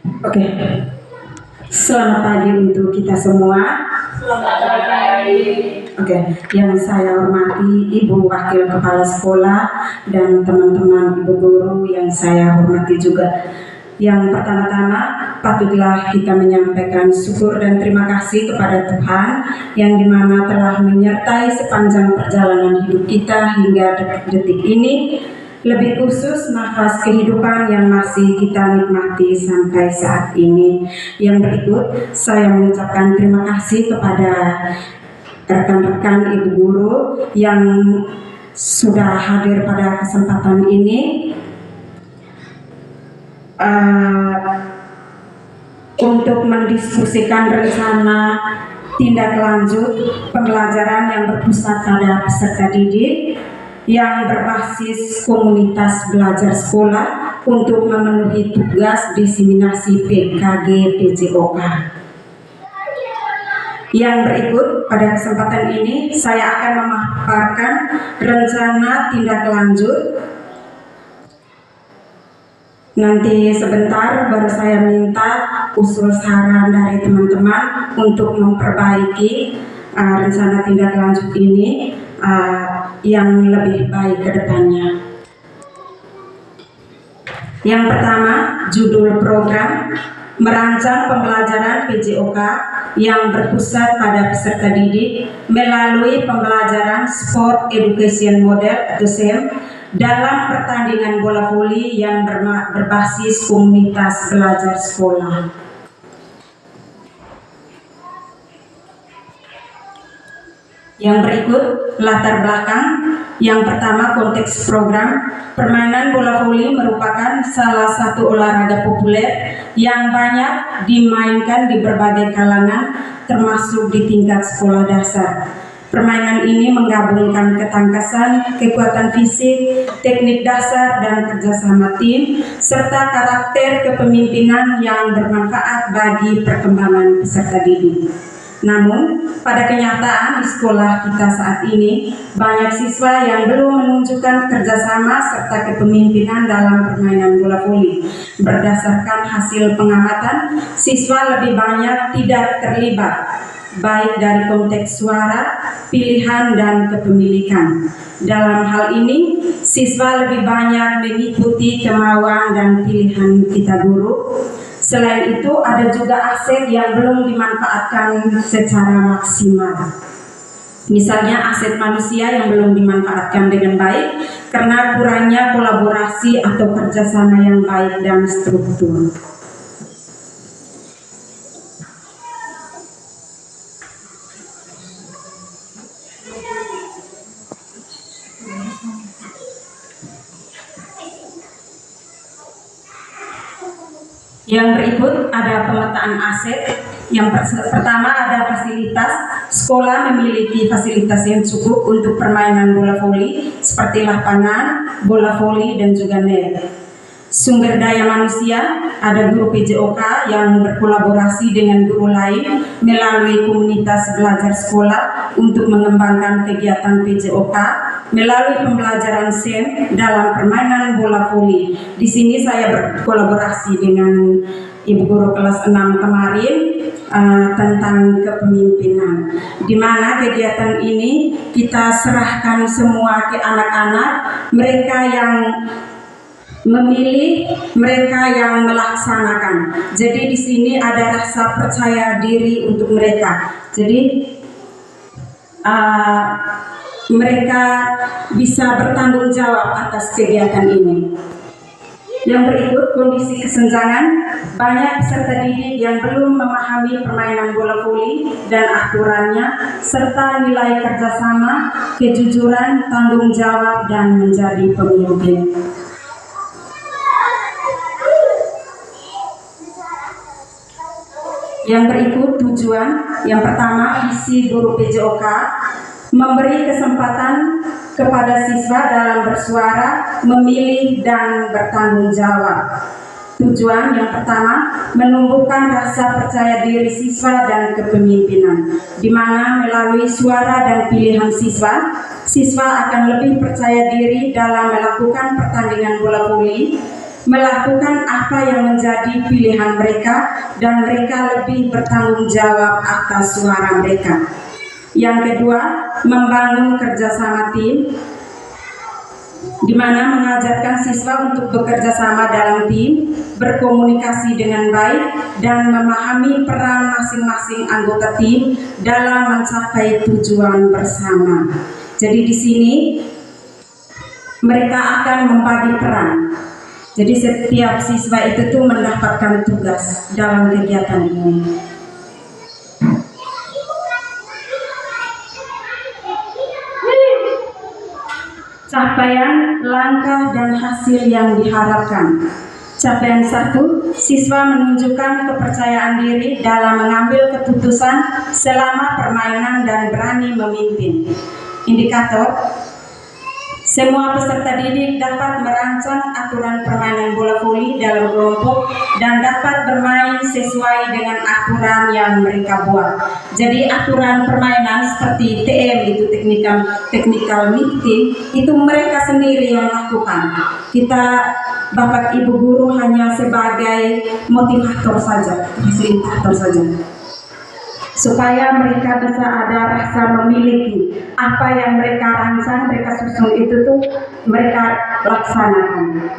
Oke, selamat pagi untuk kita semua. Selamat pagi. Oke, yang saya hormati Ibu Wakil Kepala Sekolah dan teman-teman Ibu Guru yang saya hormati juga. Yang pertama-tama, patutlah kita menyampaikan syukur dan terima kasih kepada Tuhan yang dimana telah menyertai sepanjang perjalanan hidup kita hingga detik-detik ini. Lebih khusus nafas kehidupan yang masih kita nikmati sampai saat ini. Yang berikut saya mengucapkan terima kasih kepada rekan-rekan Ibu Guru yang sudah hadir pada kesempatan ini untuk mendiskusikan rencana tindak lanjut pembelajaran yang berpusat pada peserta didik yang berbasis komunitas belajar sekolah untuk memenuhi tugas diseminasi PKG PJOK. Yang berikut pada kesempatan ini saya akan memaparkan rencana tindak lanjut. Nanti sebentar baru saya minta usul saran dari teman-teman untuk memperbaiki rencana tindak lanjut ini yang lebih baik ke depannya. Yang pertama, judul program merancang pembelajaran PJOK yang berpusat pada peserta didik melalui pembelajaran Sport Education Model atau SEM dalam pertandingan bola voli yang berbasis komunitas belajar sekolah. Yang berikut latar belakang. Yang pertama, konteks program. Permainan bola voli merupakan salah satu olahraga populer yang banyak dimainkan di berbagai kalangan, termasuk di tingkat sekolah dasar. Permainan ini menggabungkan ketangkasan, kekuatan fisik, teknik dasar, dan kerjasama tim, serta karakter kepemimpinan yang bermanfaat bagi perkembangan peserta didik. Namun, pada kenyataan di sekolah kita saat ini, banyak siswa yang belum menunjukkan kerjasama serta kepemimpinan dalam permainan bola voli. Berdasarkan hasil pengamatan, siswa lebih banyak tidak terlibat, baik dari konteks suara, pilihan, dan kepemilikan. Dalam hal ini, siswa lebih banyak mengikuti kemauan dan pilihan kita guru. Selain itu, ada juga aset yang belum dimanfaatkan secara maksimal. Misalnya aset manusia yang belum dimanfaatkan dengan baik karena kurangnya kolaborasi atau kerjasama yang baik dan struktur. Yang berikut ada pemetaan aset. Yang pertama ada fasilitas. Sekolah memiliki fasilitas yang cukup untuk permainan bola voli seperti lapangan, bola voli, dan juga net. Sumber daya manusia, ada guru PJOK yang berkolaborasi dengan guru lain melalui komunitas belajar sekolah untuk mengembangkan kegiatan PJOK melalui pembelajaran SEM dalam permainan bola voli. Di sini saya berkolaborasi dengan Ibu Guru kelas 6 kemarin tentang kepemimpinan, di mana kegiatan ini kita serahkan semua ke anak-anak, mereka yang memilih, mereka yang melaksanakan. Jadi di sini ada rasa percaya diri untuk mereka. Jadi mereka bisa bertanggung jawab atas kegiatan ini. Yang berikut kondisi kesenjangan. Banyak peserta didik yang belum memahami permainan bola voli dan aturannya, serta nilai kerjasama, kejujuran, tanggung jawab, dan menjadi pemimpin. Yang berikut tujuan. Yang pertama, visi guru PJOK memberi kesempatan kepada siswa dalam bersuara, memilih, dan bertanggung jawab. Tujuan yang pertama, menumbuhkan rasa percaya diri siswa dan kepemimpinan, di mana melalui suara dan pilihan siswa akan lebih percaya diri dalam melakukan pertandingan bola voli. melakukan apa yang menjadi pilihan mereka dan mereka lebih bertanggung jawab atas suara mereka. Yang kedua, membangun kerjasama tim, di mana mengajarkan siswa untuk bekerja sama dalam tim, berkomunikasi dengan baik, dan memahami peran masing-masing anggota tim dalam mencapai tujuan bersama. Jadi di sini mereka akan membagi peran. Jadi setiap siswa itu tuh mendapatkan tugas dalam kegiatan ini. Capaian, langkah, dan hasil yang diharapkan. Capaian 1, siswa menunjukkan kepercayaan diri dalam mengambil keputusan selama permainan dan berani memimpin. Indikator, semua peserta didik dapat merancang aturan permainan bola voli dalam kelompok dan dapat bermain sesuai dengan aturan yang mereka buat. Jadi aturan permainan seperti TM itu technical meeting itu mereka sendiri yang lakukan. Kita Bapak Ibu guru hanya sebagai motivator saja, fasilitator saja, supaya mereka bisa ada rasa memiliki apa yang mereka rancang, mereka susun itu tuh mereka laksanakan.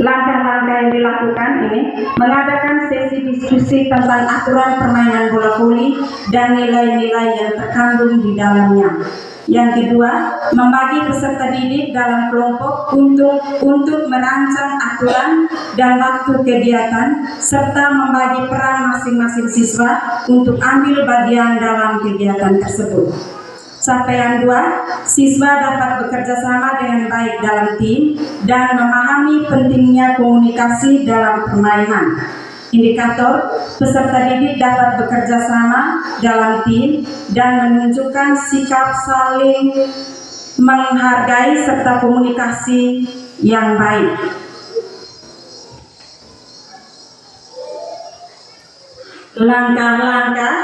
Langkah-langkah yang dilakukan ini mengadakan sesi diskusi tentang aturan permainan bola voli dan nilai-nilai yang terkandung di dalamnya. Yang kedua, membagi peserta didik dalam kelompok untuk merancang aturan dan waktu kegiatan serta membagi peran masing-masing siswa untuk ambil bagian dalam kegiatan tersebut. Capaian 2, siswa dapat bekerja sama dengan baik dalam tim dan memahami pentingnya komunikasi dalam permainan. Indikator, peserta didik dapat bekerja sama dalam tim dan menunjukkan sikap saling menghargai serta komunikasi yang baik. Langkah-langkah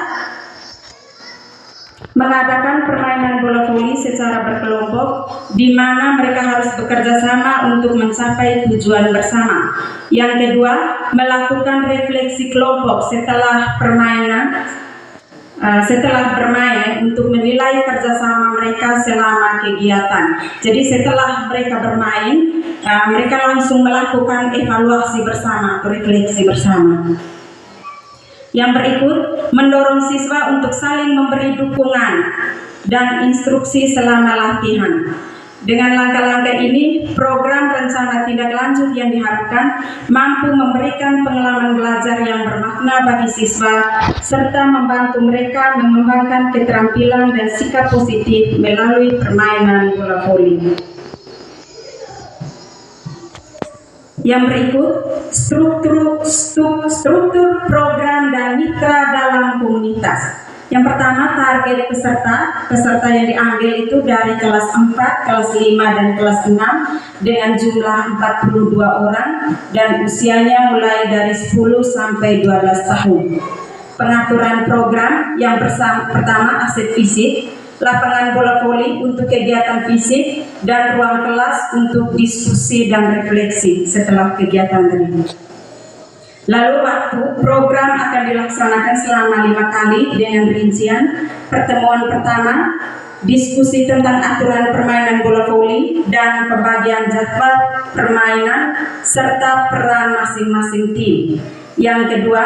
mengadakan permainan bola voli secara berkelompok di mana mereka harus bekerja sama untuk mencapai tujuan bersama. Yang kedua, melakukan refleksi kelompok setelah bermain untuk menilai kerjasama mereka selama kegiatan. Jadi setelah mereka bermain, mereka langsung melakukan evaluasi bersama atau refleksi bersama. Yang berikut, mendorong siswa untuk saling memberi dukungan dan instruksi selama latihan. Dengan langkah-langkah ini, program rencana tindak lanjut yang diharapkan mampu memberikan pengalaman belajar yang bermakna bagi siswa, serta membantu mereka mengembangkan keterampilan dan sikap positif melalui permainan bola voli. Yang berikut, struktur program dan mitra dalam komunitas. Yang pertama, target peserta yang diambil itu dari kelas 4, kelas 5, dan kelas 6 dengan jumlah 42 orang dan usianya mulai dari 10 sampai 12 tahun. Pengaturan program yang pertama, aset fisik, lapangan bola voli untuk kegiatan fisik, dan ruang kelas untuk diskusi dan refleksi setelah kegiatan tadi. Lalu waktu, program akan dilaksanakan selama 5 kali dengan rincian. Pertemuan pertama, diskusi tentang aturan permainan bola voli dan pembagian jadwal permainan serta peran masing-masing tim. Yang kedua,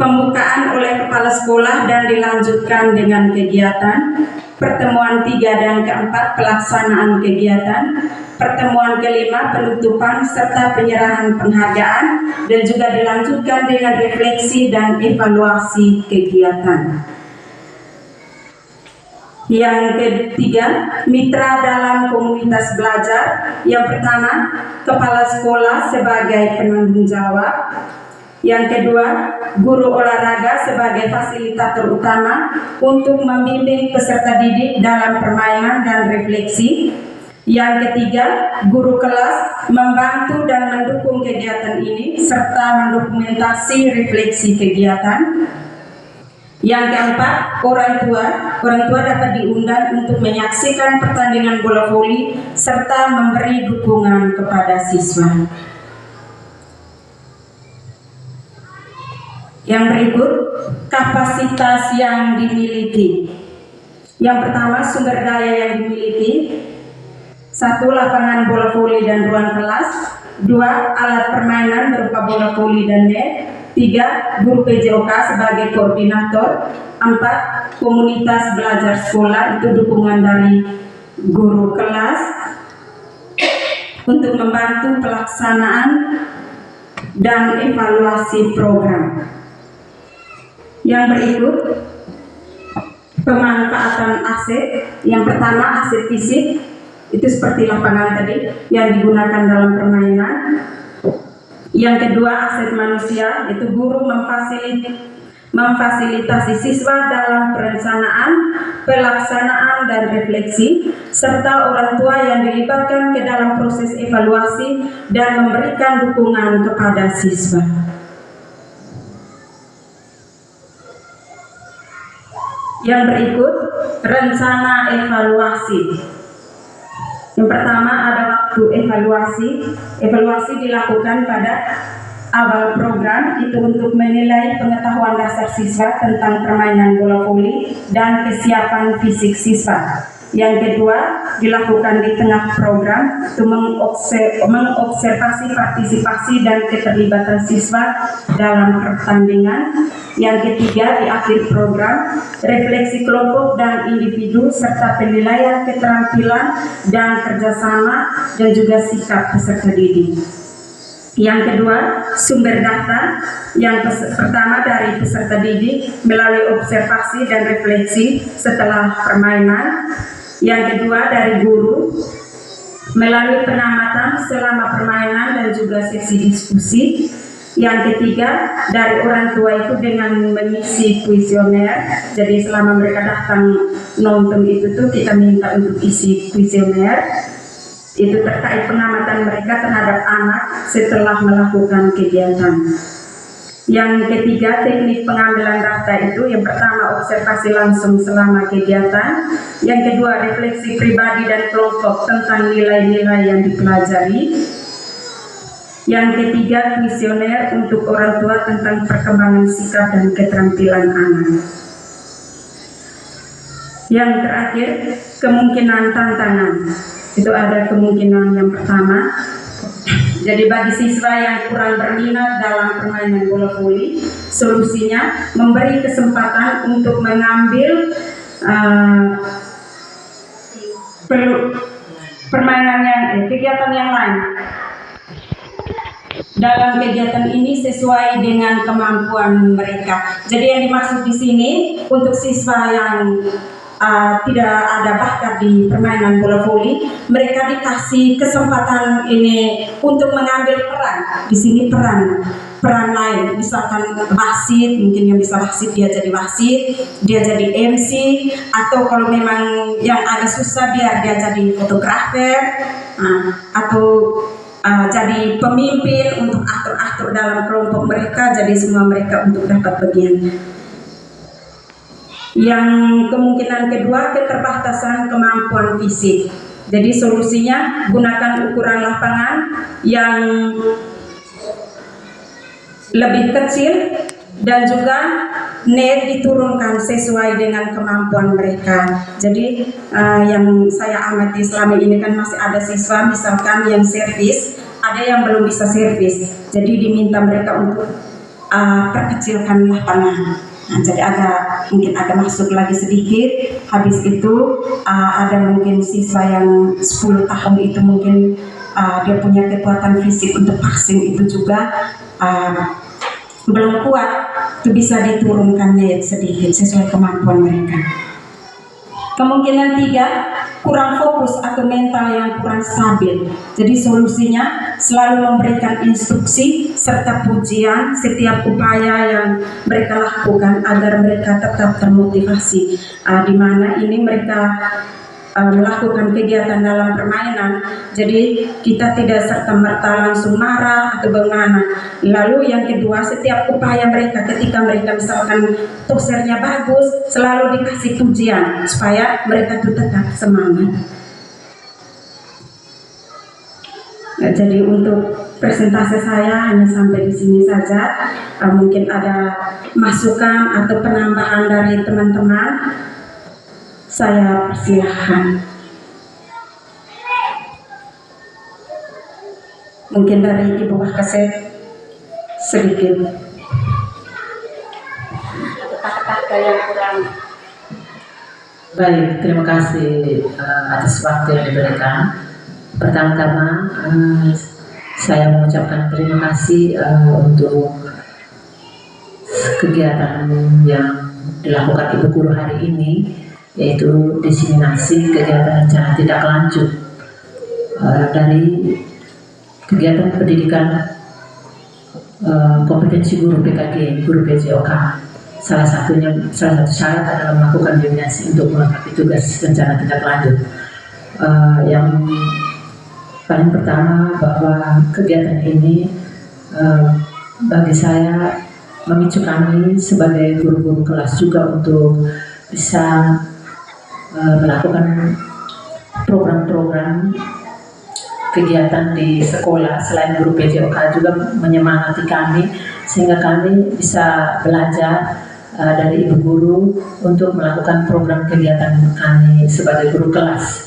pembukaan oleh kepala sekolah dan dilanjutkan dengan kegiatan. Pertemuan 3 dan keempat, pelaksanaan kegiatan. Pertemuan kelima, penutupan serta penyerahan penghargaan, dan juga dilanjutkan dengan refleksi dan evaluasi kegiatan. Yang ketiga, mitra dalam komunitas belajar. Yang pertama, kepala sekolah sebagai penanggung jawab. Yang kedua, guru olahraga sebagai fasilitator utama untuk membimbing peserta didik dalam permainan dan refleksi. Yang ketiga, guru kelas membantu dan mendukung kegiatan ini serta mendokumentasi refleksi kegiatan. Yang keempat, orang tua dapat diundang untuk menyaksikan pertandingan bola voli serta memberi dukungan kepada siswa. Yang berikut, kapasitas yang dimiliki. Yang pertama, sumber daya yang dimiliki. 1. Lapangan bola voli dan ruang kelas. 2. Alat permainan berupa bola voli dan net. 3. Guru PJOK sebagai koordinator. 4. Komunitas belajar sekolah, itu dukungan dari guru kelas untuk membantu pelaksanaan dan evaluasi program. Yang berikut, pemanfaatan aset. Yang pertama, aset fisik, itu seperti lapangan tadi yang digunakan dalam permainan. Yang kedua, aset manusia, itu guru memfasilitasi siswa dalam perencanaan, pelaksanaan, dan refleksi, serta orang tua yang dilibatkan ke dalam proses evaluasi dan memberikan dukungan kepada siswa. Yang berikut, rencana evaluasi. Yang pertama, ada waktu evaluasi. Evaluasi dilakukan pada awal program, itu untuk menilai pengetahuan dasar siswa tentang permainan bola voli dan kesiapan fisik siswa. Yang kedua, dilakukan di tengah program untuk mengobservasi partisipasi dan keterlibatan siswa dalam pertandingan. Yang ketiga, di akhir program, refleksi kelompok dan individu serta penilaian keterampilan dan kerjasama dan juga sikap peserta didik. Yang kedua, sumber data. Yang pertama dari peserta didik melalui observasi dan refleksi setelah permainan. Yang kedua dari guru melalui pengamatan selama permainan dan juga sesi diskusi. Yang ketiga dari orang tua itu dengan mengisi kuesioner. Jadi selama mereka datang nonton itu tuh kita minta untuk isi kuesioner. Itu terkait pengamatan mereka terhadap anak setelah melakukan kegiatan. Yang ketiga, teknik pengambilan data itu, yang pertama observasi langsung selama kegiatan, yang kedua refleksi pribadi dan kelompok tentang nilai-nilai yang dipelajari, yang ketiga kuesioner untuk orang tua tentang perkembangan sikap dan keterampilan anak. Yang terakhir, kemungkinan tantangan. Itu ada kemungkinan yang pertama, jadi bagi siswa yang kurang berminat dalam permainan bola voli, solusinya memberi kesempatan untuk mengambil kegiatan yang lain. Dalam kegiatan ini sesuai dengan kemampuan mereka. Jadi yang dimaksud di sini untuk siswa yang tidak ada bakat di permainan bola voli, mereka dikasih kesempatan ini untuk mengambil peran. Di sini peran lain, misalkan wasit, mungkin yang bisa wasit dia jadi wasit, dia jadi MC, atau kalau memang yang agak susah dia jadi fotografer, atau jadi pemimpin untuk atur-atur dalam kelompok mereka. Jadi semua mereka untuk dapat bagian. Yang kemungkinan kedua, keterbatasan kemampuan fisik. Jadi solusinya gunakan ukuran lapangan yang lebih kecil dan juga net diturunkan sesuai dengan kemampuan mereka. Jadi yang saya amati selama ini kan masih ada siswa misalkan yang servis, ada yang belum bisa servis. Jadi diminta mereka untuk perkecilkan lapangan. Nah, jadi mungkin agak masuk lagi sedikit. Habis itu ada mungkin siswa yang 10 tahun itu mungkin dia punya kekuatan fisik untuk passing itu juga belum kuat, itu bisa diturunkannya sedikit sesuai kemampuan mereka. Kemungkinan 3, kurang fokus atau mental yang kurang stabil. Jadi solusinya selalu memberikan instruksi serta pujian setiap upaya yang mereka lakukan agar mereka tetap termotivasi. Di mana ini mereka melakukan kegiatan dalam permainan, jadi kita tidak serta-merta langsung marah atau bagaimana. Lalu yang kedua, setiap upaya mereka ketika mereka misalkan tosernya bagus, selalu dikasih pujian supaya mereka tuh tetap semangat. Nah, jadi untuk presentasi saya hanya sampai di sini saja. Mungkin ada masukan atau penambahan dari teman-teman, saya persilahkan. Mungkin dari Ibu Wakasep sedikit. Kata-kata yang kurang. Baik, terima kasih atas waktu yang diberikan. Pertama-tama saya mengucapkan terima kasih untuk kegiatan yang dilakukan Ibu Guru hari ini, yaitu diseminasi kegiatan rencana tindak lanjut dari kegiatan pendidikan kompetensi guru PKG, guru PJOK. Salah satu syarat adalah melakukan diseminasi untuk melengkapi tugas rencana tindak lanjut. Yang paling pertama, bahwa kegiatan ini bagi saya memicu kami sebagai guru-guru kelas juga untuk bisa melakukan program-program kegiatan di sekolah. Selain guru PJOK juga menyemangati kami sehingga kami bisa belajar dari ibu guru untuk melakukan program kegiatan kami sebagai guru kelas.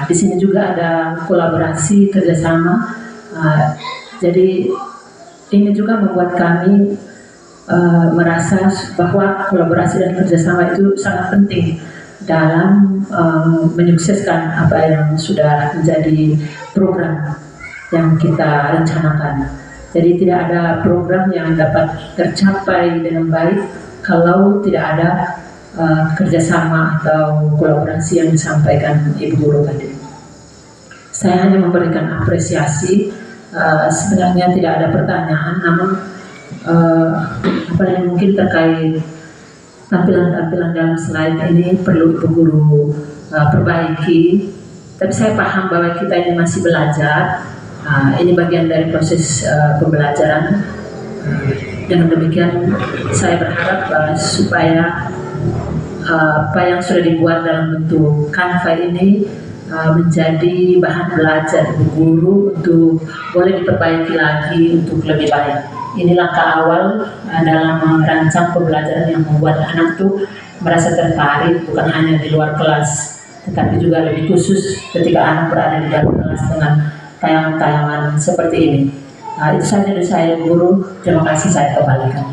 Di sini juga ada kolaborasi kerjasama, jadi ini juga membuat kami merasa bahwa kolaborasi dan kerjasama itu sangat penting dalam menyukseskan apa yang sudah menjadi program yang kita rencanakan. Jadi tidak ada program yang dapat tercapai dengan baik kalau tidak ada kerjasama atau kolaborasi yang disampaikan Ibu Guru tadi. Saya hanya memberikan apresiasi, sebenarnya tidak ada pertanyaan, namun apa yang mungkin terkait tampilan-tampilan dalam slide ini perlu Ibu Guru perbaiki. Tapi saya paham bahwa kita ini masih belajar, ini bagian dari proses pembelajaran. Dengan demikian saya berharap supaya apa yang sudah dibuat dalam bentuk Canva ini menjadi bahan belajar Ibu Guru untuk boleh diperbaiki lagi untuk lebih baik. Ini langkah awal dalam merancang pembelajaran yang membuat anak itu merasa tertarik bukan hanya di luar kelas, tetapi juga lebih khusus ketika anak berada di dalam kelas dengan tayangan-tayangan seperti ini. Itu saja dari saya Ibu Guru. Terima kasih, saya kembalikan.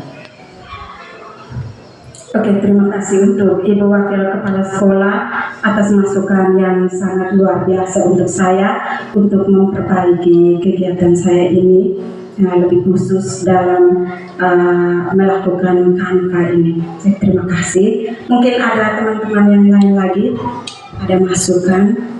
Oke, terima kasih untuk Ibu Wakil Kepala Sekolah atas masukan yang sangat luar biasa untuk saya untuk memperbaiki kegiatan saya ini, lebih khusus dalam melakukan Canva ini. Terima kasih. Mungkin ada teman-teman yang lain lagi ada masukan.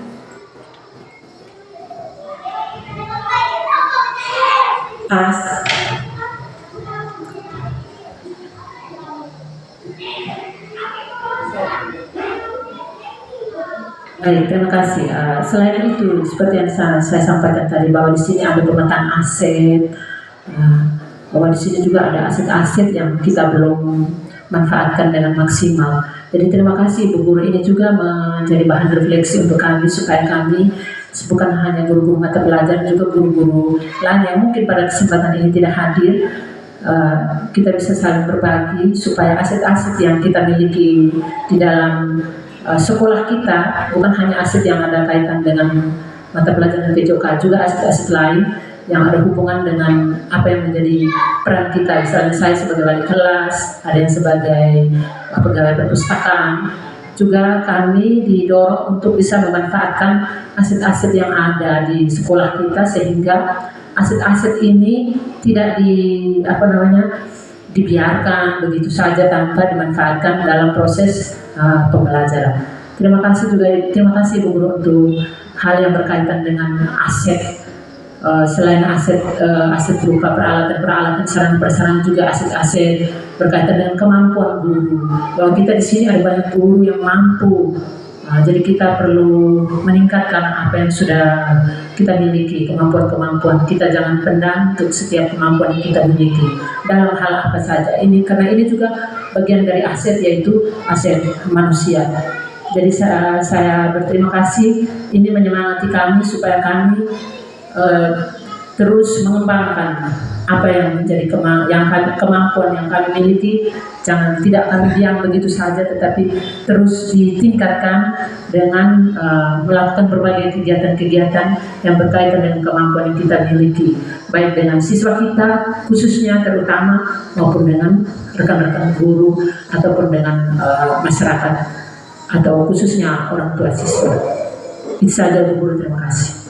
Baik, terima kasih. Selain itu, seperti yang saya sampaikan tadi, bahwa di sini ada pemetaan aset, bahwa di sini juga ada aset-aset yang kita belum manfaatkan dengan maksimal. Jadi terima kasih Ibu Guru, ini juga menjadi bahan refleksi untuk kami supaya kami bukan hanya guru-guru mata pelajaran, juga guru-guru lain yang mungkin pada kesempatan ini tidak hadir, kita bisa saling berbagi supaya aset-aset yang kita miliki di dalam sekolah kita bukan hanya aset yang ada kaitan dengan mata pelajaran PJOK, juga aset-aset lain yang ada hubungan dengan apa yang menjadi peran kita. Misalnya saya sebagai wali kelas, ada yang sebagai pegawai perpustakaan. Juga kami didorong untuk bisa memanfaatkan aset-aset yang ada di sekolah kita sehingga aset-aset ini tidak dibiarkan begitu saja tanpa dimanfaatkan dalam proses pembelajaran. Terima kasih Ibu Guru untuk hal yang berkaitan dengan aset. Selain aset berupa peralatan sarana-prasarana, juga aset-aset berkaitan dengan kemampuan guru. Bahwa kita di sini ada banyak guru yang mampu Jadi kita perlu meningkatkan apa yang sudah kita miliki, kemampuan-kemampuan. Kita jangan pendam untuk setiap kemampuan yang kita miliki dalam hal apa saja. Ini karena ini juga bagian dari aset, yaitu aset manusia. Jadi saya berterima kasih. Ini menyemangati kami supaya kami terus mengembangkan apa yang menjadi kemampuan yang kami miliki. Tidak kami diam begitu saja, tetapi terus ditingkatkan dengan melakukan berbagai kegiatan-kegiatan yang berkaitan dengan kemampuan yang kita miliki, baik dengan siswa kita khususnya terutama, maupun dengan rekan-rekan guru ataupun dengan masyarakat atau khususnya orang tua siswa. Itu saja Bu Guru, terima kasih.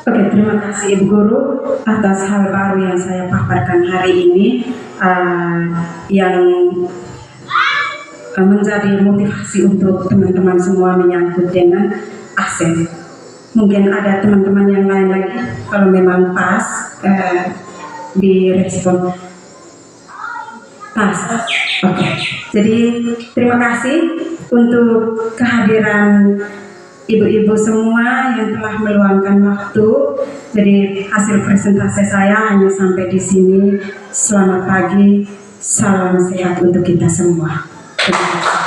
Oke, terima kasih Ibu Guru atas hal baru yang saya paparkan hari ini, yang menjadi motivasi untuk teman-teman semua menyangkut dengan aset. Mungkin ada teman-teman yang lain lagi, kalau memang pas direspon. Pas. Oke. Jadi terima kasih untuk kehadiran ibu-ibu semua yang telah meluangkan waktu. Jadi hasil presentasi saya hanya sampai di sini. Selamat pagi, salam sehat untuk kita semua. Terima kasih.